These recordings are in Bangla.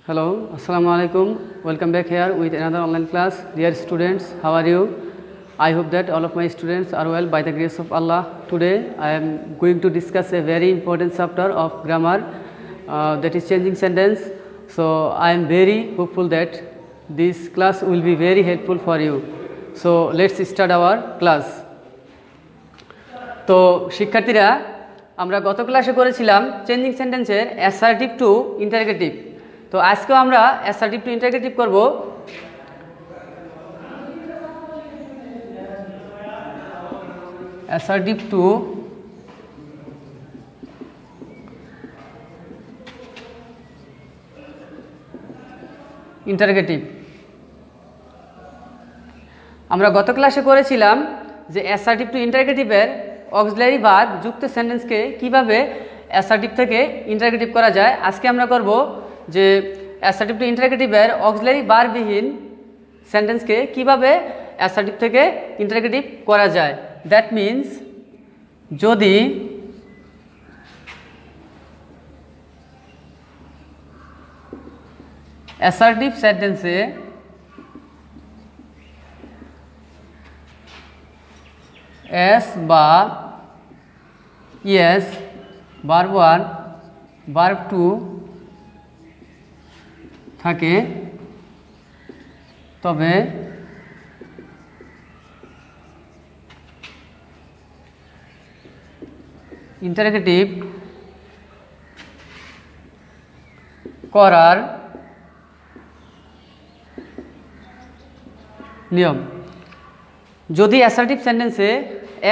Hello, Assalamu alaikum. Welcome back here with another online class. Dear students, how are you? I hope that all of my students are well by the grace of Allah. Today I am going to discuss a very important chapter of grammar, that is changing sentence. So I am very hopeful that this class will be very helpful for you. So let's start our class. তো শিক্ষার্থীরা, আমরা গত ক্লাসে করেছিলাম চেঞ্জিং সেন্টেন্সের অ্যাসার্টিভ টু ইন্টারগেটিভ। তো আজকেও আমরা অ্যাসার্টিভ টু ইন্টারগেটিভ করব। Assertive two interrogative. আমরা গত ক্লাসে করেছিলাম যে অ্যাসার্টিভ টু ইন্টারগেটিভের অক্সিলারি ভার্ব যুক্ত সেন্টেন্সকে কিভাবে অ্যাসার্টিভ থেকে ইন্টারগেটিভ করা যায়। আজকে আমরা করব যে অ্যাসার্টিভ টু ইন্টারগেটিভের অক্সিলারি ভার্ববিহীন সেন্টেন্সকে কিভাবে অ্যাসার্টিভ থেকে ইন্টারগেটিভ করা যায়। দ্যাট মিন্স যদি অ্যাসার্টিভ সেন্টেন্সে এস বা es verb one verb two থাকে, তবে ইন্টারগেটিভ করার নিয়ম। যদি অ্যাসার্টিভ সেন্টেন্সে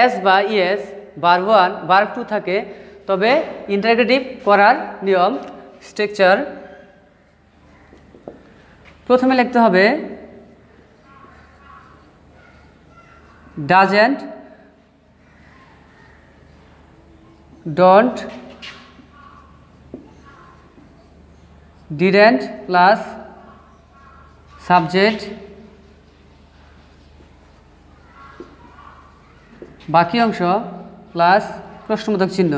এস বা es verb one verb two থাকে, তবে ইন্টারগেটিভ করার নিয়ম স্ট্রাকচার। প্রথমে লিখতে হবে doesn't, don't, didn't plus subject, বাকি অংশ প্লাস প্রশ্নবোধক চিহ্ন।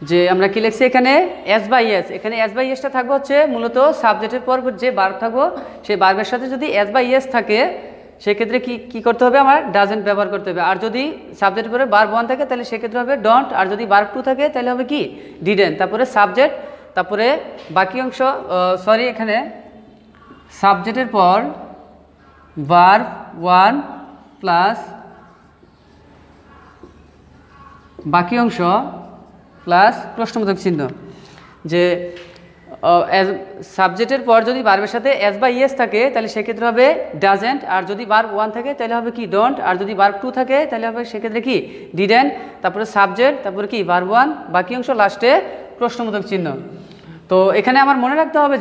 যে আমরা কি লিখছি এখানে এস বাই এস, এখানে এস বাই এসটা থাকবে হচ্ছে মূলত সাবজেক্টের পর যে ভার্ব থাকবো সেই ভার্বের সাথে যদি এস বাই এস থাকে সেক্ষেত্রে কি করতে হবে, আমার ডাজেন্ট ব্যবহার করতে হবে। আর যদি সাবজেক্টের পরে ভার্ব ওয়ান থাকে তাহলে সেক্ষেত্রে হবে ডোন্ট, আর যদি ভার্ব টু থাকে তাহলে হবে কি ডিডেন্ট, তারপরে সাবজেক্ট, তারপরে বাকি অংশ এখানে সাবজেক্টের পর ভার্ব ওয়ান প্লাস বাকি অংশ প্লাস প্রশ্নবোধক চিহ্ন। যে সাবজেক্টের পর যদি ভার্বের সাথে এস বা ইয়েস থাকে তাহলে সেক্ষেত্রে হবে ডাজেন্ট, আর যদি ভার্ব ওয়ান থাকে তাহলে হবে কি ডোন্ট, আর যদি ভার্ব টু থাকে তাহলে হবে সেক্ষেত্রে কি ডিডেন্ট, তারপরে সাবজেক্ট, তারপরে কি ভার্ব ওয়ান, বাকি অংশ লাস্টে প্রশ্নবোধক চিহ্ন। তো এখানে আমার মনে রাখতে হবে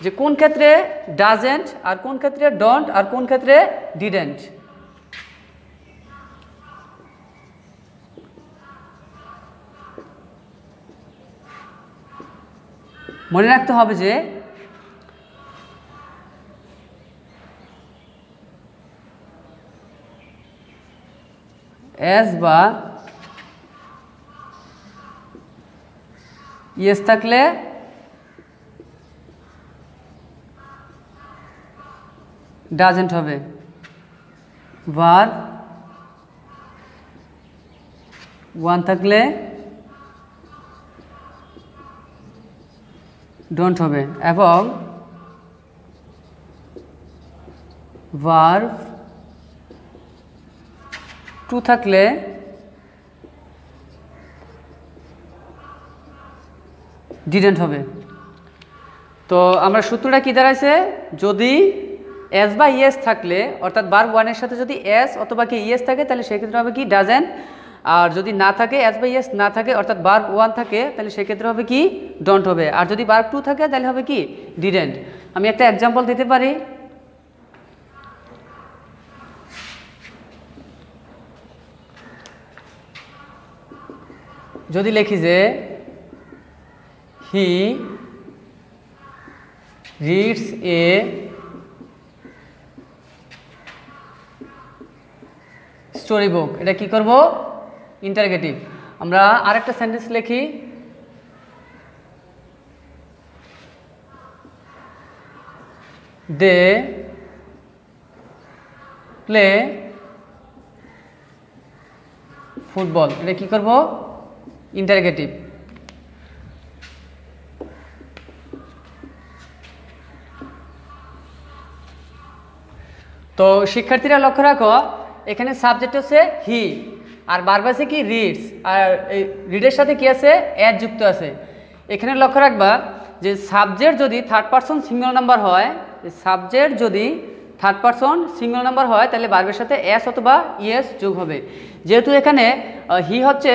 যে কোন ক্ষেত্রে ডাজেন্ট, আর কোন ক্ষেত্রে ডোন্ট, আর কোন ক্ষেত্রে ডিডেন্ট। মনে রাখতে হবে যে এস বা ইয়েস থাকলে ডাজেন্ট হবে, ভার্ব ওয়ান থাকলে ডোন্ট হবে, এবং ভার্ব টু থাকলে ডিডেন্ট হবে। তো আমরা সূত্রটা কি দাঁড়াইছে, যদি এস বা ইয়েস থাকলে অর্থাৎ ভার্ব ওয়ানের সাথে যদি এস অথবা কি ইয়েস থাকে তাহলে সেক্ষেত্রে হবে কি ডাজেন্ট, আর যদি না থাকে এস বাই এস না থাকে অর্থাৎ ভার্ব ওয়ান থাকে তাহলে সেক্ষেত্রে হবে কি ডোন্ট হবে, আর যদি ভার্ব টু থাকে তাহলে হবে কি ডিডেন্ট। আমি একটা এক্সাম্পল দিতে পারি। যদি লিখি যে he reads a story book, এটা কি করব ইন্টারগেটিভ। আমরা আরেকটা সেন্টেন্স লিখি, দে প্লে ফুটবল। এটা কি করব? ইন্টারগেটিভ। তো শিক্ষার্থীরা লক্ষ্য রাখো, এখানে সাবজেক্ট হচ্ছে হি, আর ভার্ব আছে কি? রিডস। আর এই রিডের সাথে কি আছে? অ্যাজ যুক্ত আছে। এখানে লক্ষ্য রাখবা যে সাবজেক্ট যদি থার্ড পারসন সিঙ্গুলার নাম্বার হয়, সাবজেক্ট যদি থার্ড পারসন সিঙ্গুলার নাম্বার হয় তাহলে ভার্বের সাথে এস অথবা ইএস যোগ হবে। যেহেতু এখানে হি হচ্ছে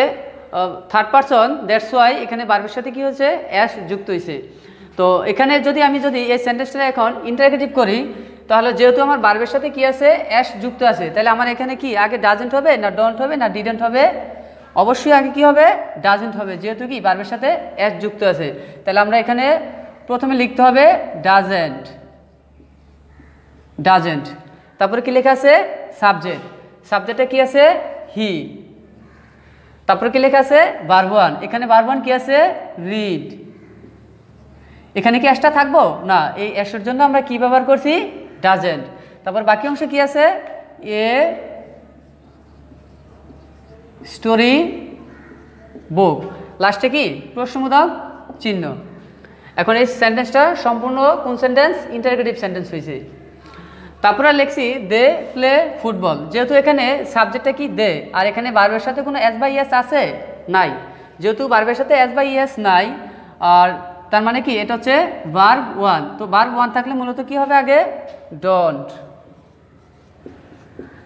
থার্ড পারসন, দ্যাটস ওয়াই এখানে ভার্বের সাথে কি হচ্ছে? এস যুক্ত হয়েছে। তো এখানে যদি আমি এই সেন্টেন্সটা এখন ইন্টারগেটিভ করি, তাহলে যেহেতু আমার ভার্বের সাথে কি আছে? এস যুক্ত আছে, তাহলে আমার এখানে কি আগে ডাজেন্ট হবে না ডোন্ট হবে না ডিডেন্ট হবে? অবশ্যই আগে কি হবে? ডাজেন্ট হবে, যেহেতু কি ভার্বের সাথে এস যুক্ত আছে। তাহলে আমরা এখানে প্রথমে লিখতে হবে ডাজেন্ট, ডাজেন্ট। তারপরে কি লেখা আছে? সাবজেক্ট। সাবজেক্টে কি আছে? হি। তারপরে কি লেখা আছে? Verb one. এখানে ভার্ব ওয়ান কি আছে? রিড। এখানে কি এসটা থাকবো না, এই এসের জন্য আমরা কি ব্যবহার করছি? ডাজেন্ট। তারপর বাকি অংশ কি আছে? A story book. লাস্টে কি? প্রশ্নবোধক চিহ্ন। এখন এই সেন্টেন্সটা সম্পূর্ণ কোন সেন্টেন্স? ইন্টারগেটিভ সেন্টেন্স হয়েছে। তারপরে লিখছি দে প্লে ফুটবল। যেহেতু এখানে সাবজেক্টটা কি? দে, আর এখানে ভার্বের সাথে কোনো এস বা ইএস আছে? নাই। যেহেতু ভার্বের সাথে এস বা ইএস নাই, আর তার মানে কি? এটা হচ্ছে ভার্ব ওয়ান। তো ভার্ব ওয়ান থাকলে মূলত কি হবে? আগে ডোন্ট।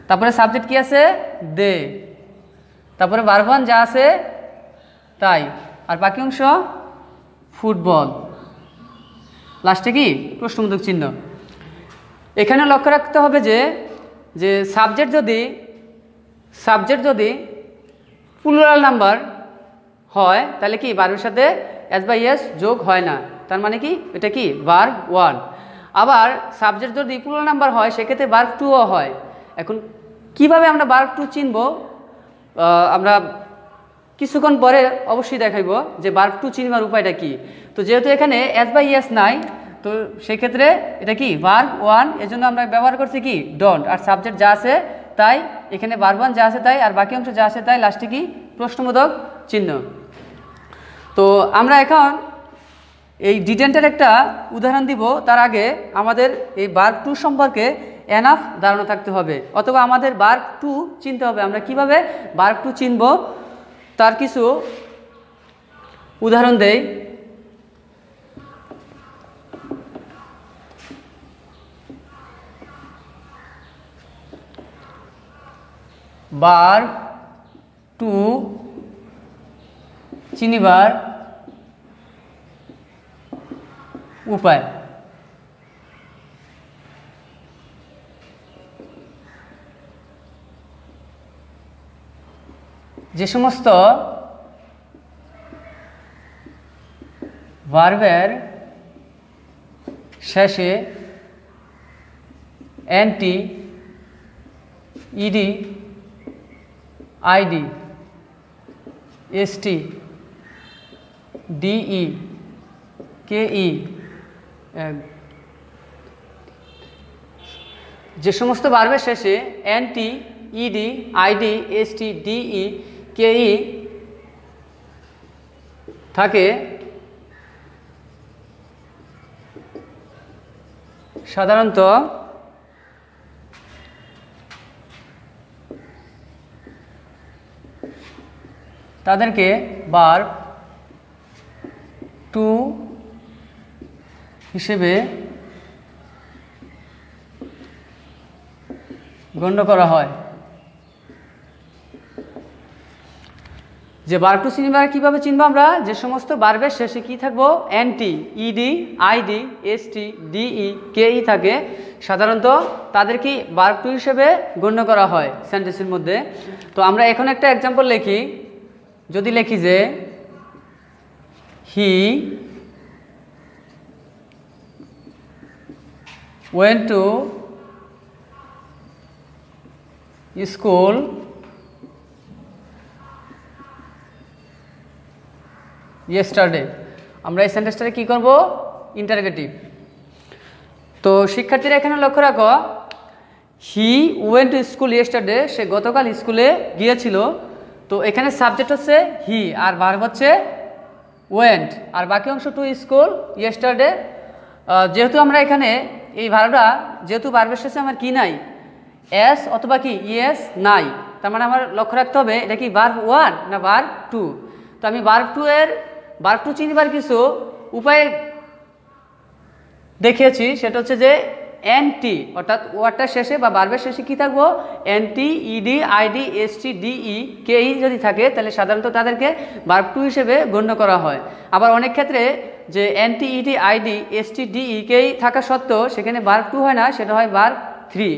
তারপরে সাবজেক্ট কি আছে? দে। তারপরে ভার্ব ওয়ান যা আছে তাই, আর বাকি অংশ ফুটবল। লাস্টে কি? প্রশ্নবোধক চিহ্ন। এখানে লক্ষ্য রাখতে হবে যে সাবজেক্ট যদি প্লুরাল নাম্বার হয় তাহলে কি ভার্বের সাথে এস বা ইএস যোগ হয় না। তার মানে কি? এটা কি? Verb one. আবার সাবজেক্ট যদি প্লুরাল নাম্বার হয় সেক্ষেত্রে ভার্ব টুও হয়। এখন কিভাবে আমরা ভার্ব টু চিনব? আমরা কিছুক্ষণ পরে অবশ্যই দেখাইব যে ভার্ব টু চিনবার উপায়টা কি। তো যেহেতু এখানে এস বা ইএস নাই, তো সেক্ষেত্রে এটা কি? Verb one. এজন্য আমরা ব্যবহার করছি কি? ডোন্ট। আর সাবজেক্ট যা আছে তাই, এখানে ভার্ব ওয়ান যা আছে তাই, আর বাকি অংশ যা আছে তাই, লাস্টে কি? প্রশ্নবোধক চিহ্ন। তো আমরা এখন এই ডিডেন্টের একটা উদাহরণ দিব। তার আগে আমাদের এই ভার্ব টু সম্পর্কে এনাফ ধারণা থাকতে হবে, অথবা আমাদের ভার্ব টু চিনতে হবে। আমরা কিভাবে ভার্ব টু চিনব তার কিছু উদাহরণ দেই। ভার্ব টু চিনিবার উপায়। যে সমস্ত ভার্বের শেষে N T, ED, ID, ST, DE, কেই, যে সমস্ত ভার্বের শেষে N T, ED, ID, ST, DE, কেই থাকে সাধারণত তাদেরকে ভার্ব টু হিসেবে গণ্য করা হয়। যে ভার্ব টু চিনবার কিভাবে চিনবো আমরা? যে সমস্ত ভার্বের শেষে কি থাকবো? N T, ED, ID, ST, DE, কেই থাকে, সাধারণত তাদের কি ভার্ব টু হিসেবে গণ্য করা হয় সেন্টেন্সের মধ্যে। তো আমরা এখন একটা এক্সাম্পল লিখি। যদি লিখি যে হি went to school yesterday, আমরা এই সেন্টেন্সটাকে কি করব? ইন্টারগেটিভ। তো শিক্ষার্থীরা এখানে লক্ষ্য রাখো, he went to school yesterday, সে গতকাল স্কুলে গিয়েছিল। তো এখানে সাবজেক্ট হচ্ছে হি আর ভার্ব হচ্ছে ওয়েন্ট, আর বাকি অংশ টু স্কুল ইয়েস্টারডে। যেহেতু আমরা এখানে এই ভার্বটা, যেহেতু ভার্বের শেষে আমার কি নাই, এস অথবা কি ইয়েস নাই, তার মানে আমার লক্ষ্য রাখতে হবে এটা কি ভার্ব ওয়ান না ভার্ব টু। তো আমি ভার্ব টু চিনবার কিছু উপায় দেখিয়েছি, সেটা হচ্ছে যে এনটি, অর্থাৎ ওয়ার্ডটার শেষে বা ভার্বের শেষে কী থাকবো, N T, ED, ID, ST, DE, কেই যদি থাকে তাহলে সাধারণত তাদেরকে ভার্ব টু হিসেবে গণ্য করা হয়। আবার অনেক ক্ষেত্রে যে N T, ED, ID, ST, DE, কেই থাকা সত্ত্বেও সেখানে ভার্ব টু হয় না, সেটা হয় ভার্ব থ্রি।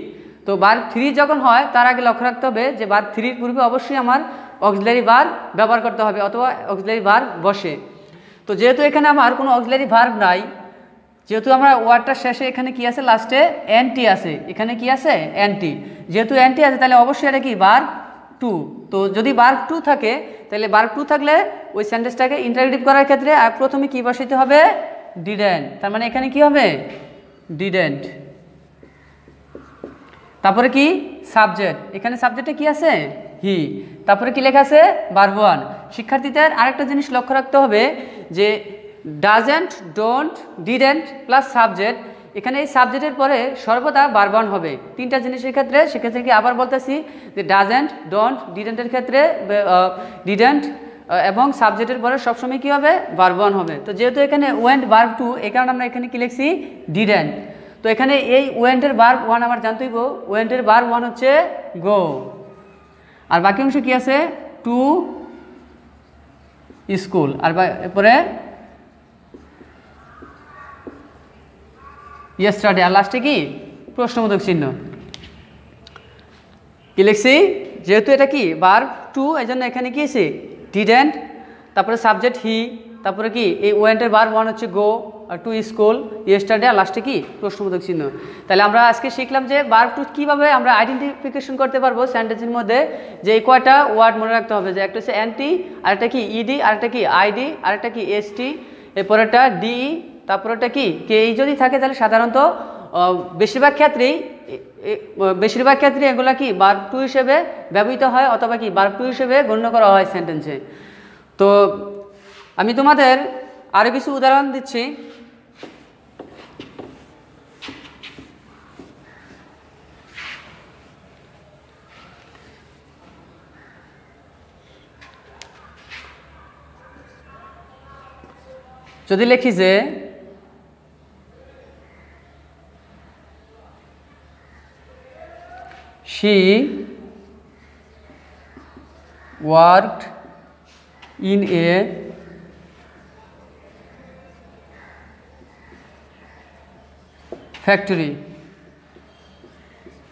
তো ভার্ব থ্রি যখন হয় তার আগে লক্ষ্য রাখতে হবে যে ভার্ব থ্রির পূর্বে অবশ্যই আমার অক্সিলারি ভার্ব ব্যবহার করতে হবে অথবা অক্সিলারি ভার্ব বসে। তো যেহেতু এখানে আমার কোনো অক্সিলারি ভার্ব নাই, যেহেতু আমরা ওয়ার্ডটার শেষে এখানে কি আছে, লাস্টে এনটি আছে, এখানে কি আছে এনটি, যেহেতু এনটি আছে তাহলে অবশ্যই এটা কি ভার্ব টু। তো যদি ভার্ব টু থাকে তাহলে ভার্ব টু থাকলে ওই সেন্টেন্সটাকে ইন্টারোগেটিভ করার ক্ষেত্রে প্রথমে কি বসাইতে হবে, ডিডেন্ট। তার মানে এখানে কি হবে, ডিডেন্ট। তারপরে কি সাবজেক্ট, এখানে সাবজেক্টে কি আছে, হি। তারপরে কি লেখা আছে, ভার্ব ওয়ান। শিক্ষার্থীদের আরেকটা জিনিস লক্ষ্য রাখতে হবে যে doesn't, don't, didn't plus subject, এখানে এই সাবজেক্টের পরে সর্বদা ভার্ব ওয়ান হবে। তিনটা জিনিসের ক্ষেত্রে, সেক্ষেত্রে কি আবার বলতেছি যে ডাজেন্ট, ডোন্ট, ডিডেন্টের ক্ষেত্রে ডিডেন্ট এবং সাবজেক্টের পরে সবসময় কী হবে, ভার্ব ওয়ান হবে। তো যেহেতু এখানে ওয়েন্ট ভার্ব টু, এই কারণে আমরা এখানে কি লিখছি, ডিডেন্ট। তো এখানে এই ওয়েন্টের ভার্ব ওয়ান আমার জানতেই গো, ওয়েন্টের ভার্ব ওয়ান হচ্ছে গো, আর বাকি অংশ কি আছে, টু স্কুল, আর এরপরে ইয়েস্টারডে, আর লাস্টে কি প্রশ্নবোধক চিহ্ন। কি লিখছি, যেহেতু এটা কি ভার্ব টু, এই জন্য এখানে কি আছে ডিডেন্ট, তারপরে সাবজেক্ট হি, তারপরে কি এই ওয়েন্টের ভার্ব ওয়ান হচ্ছে গো, আর টু স্কুল, ইয়েস্টারডে, আর লাস্টে কি প্রশ্নবোধক চিহ্ন। তাহলে আমরা আজকে শিখলাম যে ভার্ব টু কীভাবে আমরা আইডেন্টিফিকেশন করতে পারবো সেন্টেন্সের মধ্যে, যে এই কয়টা ওয়ার্ড মনে রাখতে হবে, যে একটা হচ্ছে এনটি, আরেকটা কি ইডি, আরেকটা কি আইডি, আরেকটা কি এসটি, এরপরেটা ডিই, তারপরেটা কি কেই যদি থাকে তাহলে সাধারণত বেশিরভাগ ক্ষেত্রেই এগুলা কি ভার্ব টু হিসেবে ব্যবহৃত হয় অথবা কি ভার্ব টু হিসেবে গণ্য করা হয় সেন্টেন্সে। তো আমি তোমাদের আরও কিছু উদাহরণ দিচ্ছি। যদি লিখি যে she worked in a factory,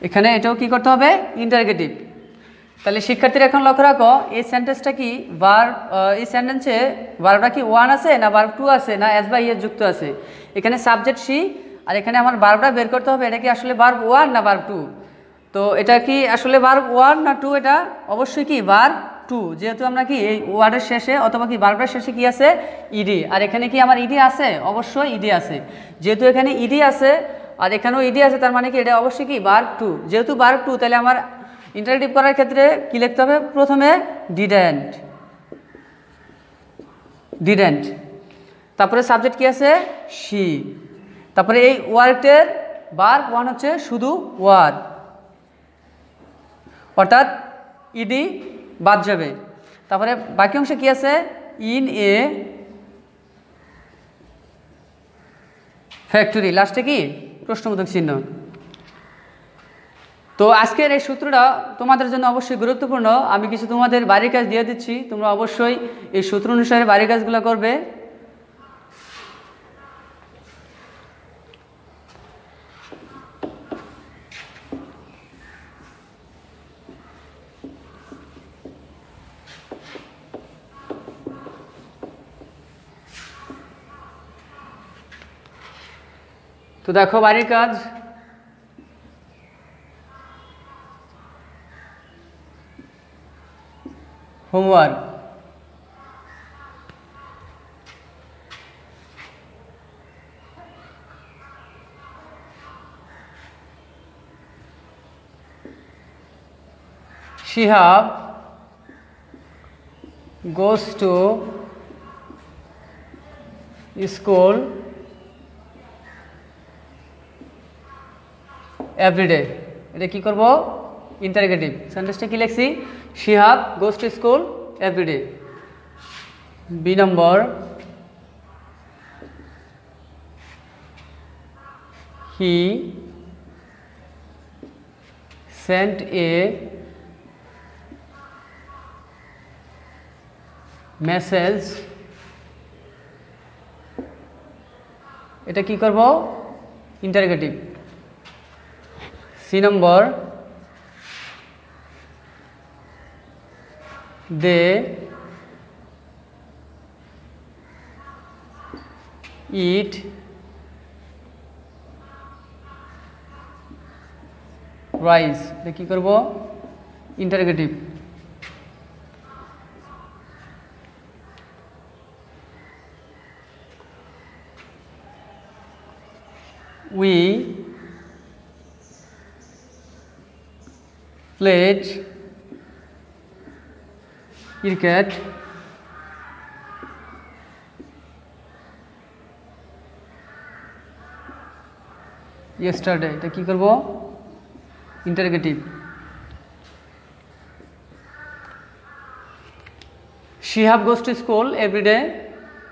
এখানে এটাও কি করতে হবে, ইন্টারোগেটিভ। তাহলে শিক্ষার্থীরা এখন লক্ষ্য রাখো, এই সেন্টেন্সটা কি ভার্ব, এই সেন্টেন্সে ভার্বটা কি ওয়ান আছে না ভার্ব টু আছে না এস বা ইয়েস যুক্ত আছে। এখানে সাবজেক্ট সি, আর এখানে আমার ভার্বটা বের করতে হবে এটা কি আসলে ভার্ব ওয়ান না ভার্ব টু। তো এটা কি আসলে ভার্ব ওয়ান না টু, এটা অবশ্যই কি ভার্ব টু, যেহেতু আমরা কি এই ওয়ার্ডের শেষে অথবা কি ভার্বের শেষে কি আছে, ইডি, আর এখানে কি আমার ইডি আছে, অবশ্যই ইডি আছে। যেহেতু এখানে ইডি আছে আর এখানেও ইডি আছে, তার মানে কি এটা অবশ্যই কি ভার্ব টু। যেহেতু ভার্ব টু, তাহলে আমার ইন্টারোগেটিভ করার ক্ষেত্রে কি লিখতে হবে, প্রথমে ডিডেন্ট, ডিডেন্ট, তারপরে সাবজেক্ট কি আছে, শি, তারপরে এই ওয়ার্ডের ভার্ব ওয়ান হচ্ছে শুধু ওয়ার্ড, অর্থাৎ ইডি বাদ যাবে। তারপরে বাকি অংশে কি আছে, ইন এ ফ্যাক্টরি, লাস্টে কি প্রশ্নবোধক চিহ্ন। তো আজকের এই সূত্রটা তোমাদের জন্য অবশ্যই গুরুত্বপূর্ণ। আমি কিছু তোমাদের বাড়ির কাজ দিয়ে দিচ্ছি, তোমরা অবশ্যই এই সূত্র অনুসারে বাড়ির কাজগুলো করবে। তো দেখো বাড়ির কাজ, homework, Shihab goes to school every day. এটা কি করব? ইন্টারোগেটিভ। সেন্টেন্সটা কি লিখছি? Shihab goes to school every day. B নম্বর, হি সেন্ট এ মেসেজ। এটা কি করব? ইন্টারোগেটিভ। সি নম্বর, দে ইট রাইস। এটা কি করব? Interrogative. We played cricket yesterday। এটা কি করব? Interrogative. Shihab goes to school every day.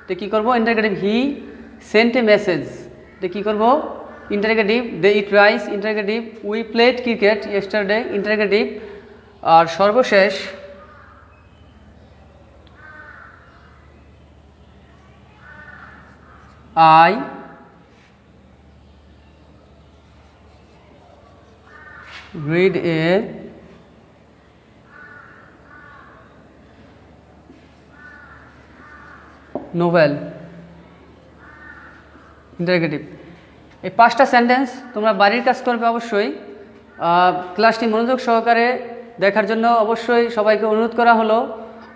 এটা কি করব? Interrogative. He sent a message. এটা কি করব? Interrogative. They eat rice interrogative. We played cricket yesterday interrogative. আর সর্বশেষ I read a novel interrogative. এই 5টা সেন্টেন্স তোমরা বাড়ির কাজ করবে অবশ্যই। ক্লাসটি মনোযোগ সহকারে দেখার জন্য অবশ্যই সবাইকে অনুরোধ করা হলো।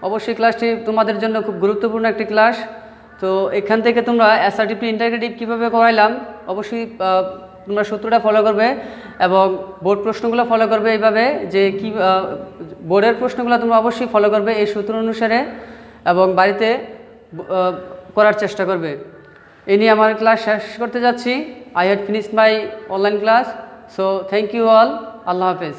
অবশ্যই ক্লাসটি তোমাদের জন্য খুব গুরুত্বপূর্ণ একটি ক্লাস। তো এখান থেকে তোমরা অ্যাসার্টিভ টু ইন্টারোগেটিভ কীভাবে করাইলাম অবশ্যই তোমরা সূত্রটা ফলো করবে এবং বোর্ড প্রশ্নগুলো ফলো করবে এইভাবে, যে কি বোর্ডের প্রশ্নগুলো তোমরা অবশ্যই ফলো করবে এই সূত্র অনুসারে এবং বাড়িতে করার চেষ্টা করবে। এই নিয়ে আমার ক্লাস শেষ করতে যাচ্ছি। I had finished my online class. So thank you all. Allah Hafiz.